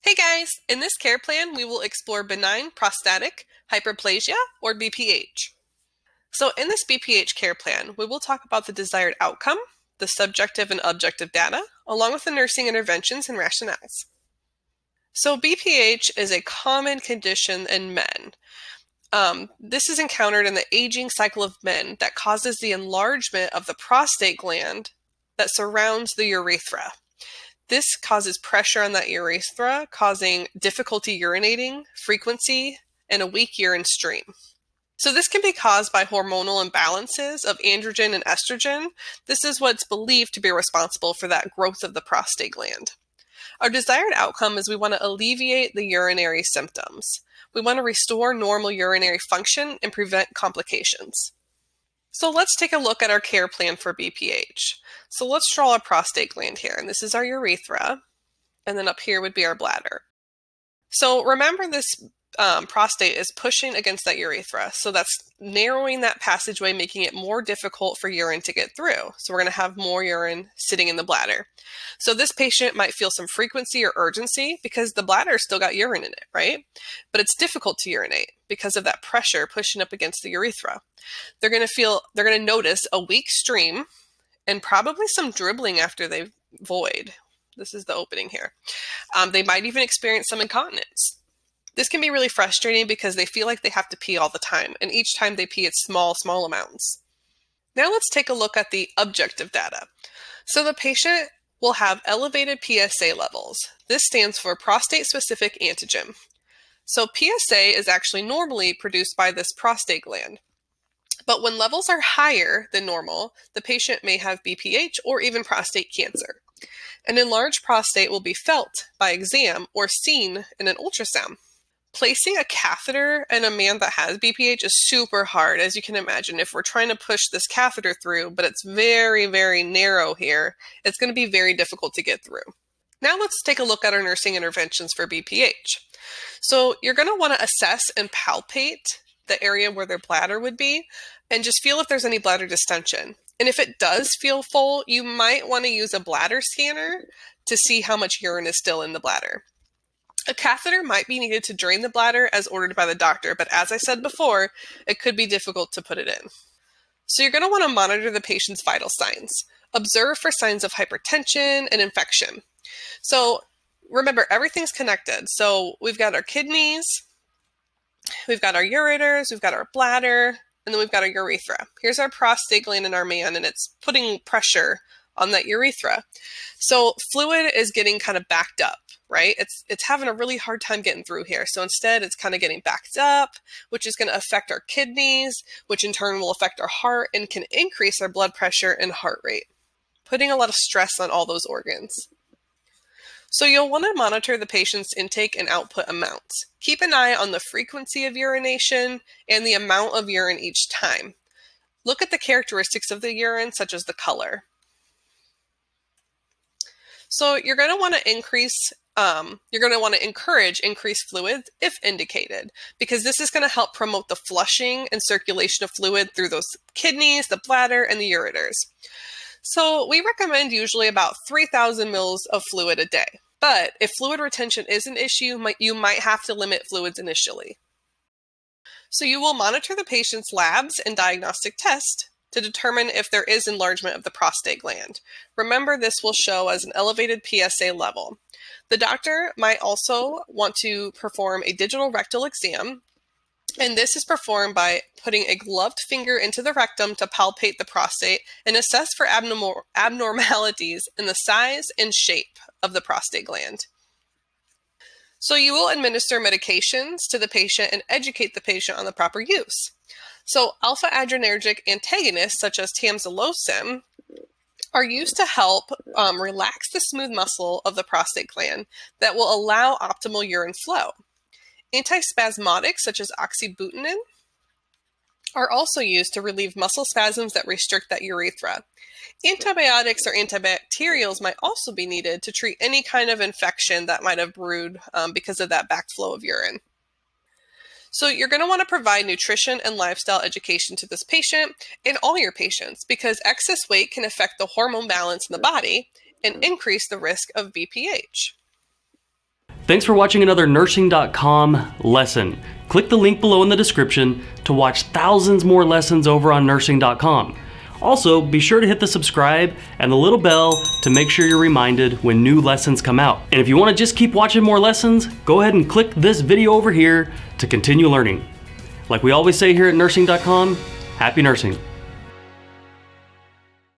Hey guys, in this care plan, we will explore benign prostatic hyperplasia, or BPH. So in this BPH care plan, we will talk about the desired outcome, the subjective and objective data, along with the nursing interventions and rationales. So BPH is a common condition in men. This is encountered in the aging cycle of men that causes the enlargement of the prostate gland that surrounds the urethra. This causes pressure on that urethra, causing difficulty urinating, frequency, and a weak urine stream. So this can be caused by hormonal imbalances of androgen and estrogen. This is what's believed to be responsible for that growth of the prostate gland. Our desired outcome is we want to alleviate the urinary symptoms. We want to restore normal urinary function and prevent complications. So let's take a look at our care plan for BPH. So let's draw a prostate gland here, and this is our urethra, and then up here would be our bladder. So remember this prostate is pushing against that urethra, so that's narrowing that passageway, making it more difficult for urine to get through. So we're going to have more urine sitting in the bladder. So this patient might feel some frequency or urgency because the bladder still got urine in it, right? But it's difficult to urinate because of that pressure pushing up against the urethra. They're going to notice a weak stream and probably some dribbling after they void. This is the opening here. They might even experience some incontinence. This can be really frustrating because they feel like they have to pee all the time, and each time they pee, it's small amounts. Now let's take a look at the objective data. So the patient will have elevated PSA levels. This stands for prostate-specific antigen. So PSA is actually normally produced by this prostate gland. But when levels are higher than normal, the patient may have BPH or even prostate cancer. An enlarged prostate will be felt by exam or seen in an ultrasound. Placing a catheter in a man that has BPH is super hard, as you can imagine. If we're trying to push this catheter through, but it's very, very narrow here, it's going to be very difficult to get through. Now let's take a look at our nursing interventions for BPH. So you're going to want to assess and palpate the area where their bladder would be, and just feel if there's any bladder distension. And if it does feel full, you might want to use a bladder scanner to see how much urine is still in the bladder. A catheter might be needed to drain the bladder as ordered by the doctor, but as I said before, it could be difficult to put it in. So you're going to want to monitor the patient's vital signs. Observe for signs of hypertension and infection. So remember, everything's connected. So we've got our kidneys, we've got our ureters, we've got our bladder, and then we've got our urethra. Here's our prostate gland in our man, and it's putting pressure on that urethra. So fluid is getting kind of backed up, right? It's having a really hard time getting through here. So instead, it's kind of getting backed up, which is going to affect our kidneys, which in turn will affect our heart and can increase our blood pressure and heart rate, putting a lot of stress on all those organs. So you'll want to monitor the patient's intake and output amounts. Keep an eye on the frequency of urination and the amount of urine each time. Look at the characteristics of the urine, such as the color. So you're going to want to encourage increased fluid if indicated, because this is going to help promote the flushing and circulation of fluid through those kidneys, the bladder, and the ureters. So we recommend usually about 3,000 mils of fluid a day. But if fluid retention is an issue, you might have to limit fluids initially. So you will monitor the patient's labs and diagnostic test to determine if there is enlargement of the prostate gland. Remember, this will show as an elevated PSA level. The doctor might also want to perform a digital rectal exam, and this is performed by putting a gloved finger into the rectum to palpate the prostate and assess for abnormalities in the size and shape of the prostate gland. So you will administer medications to the patient and educate the patient on the proper use. So alpha-adrenergic antagonists, such as tamsulosin, are used to help relax the smooth muscle of the prostate gland that will allow optimal urine flow. Antispasmodics, such as oxybutynin, are also used to relieve muscle spasms that restrict that urethra. Antibiotics or antibacterials might also be needed to treat any kind of infection that might have brewed because of that backflow of urine. So you're going to want to provide nutrition and lifestyle education to this patient and all your patients, because excess weight can affect the hormone balance in the body and increase the risk of BPH. Thanks for watching another nursing.com lesson. Click the link below in the description to watch thousands more lessons over on nursing.com. Also, be sure to hit the subscribe and the little bell to make sure you're reminded when new lessons come out. And if you want to just keep watching more lessons, go ahead and click this video over here to continue learning. Like we always say here at nursing.com, happy nursing.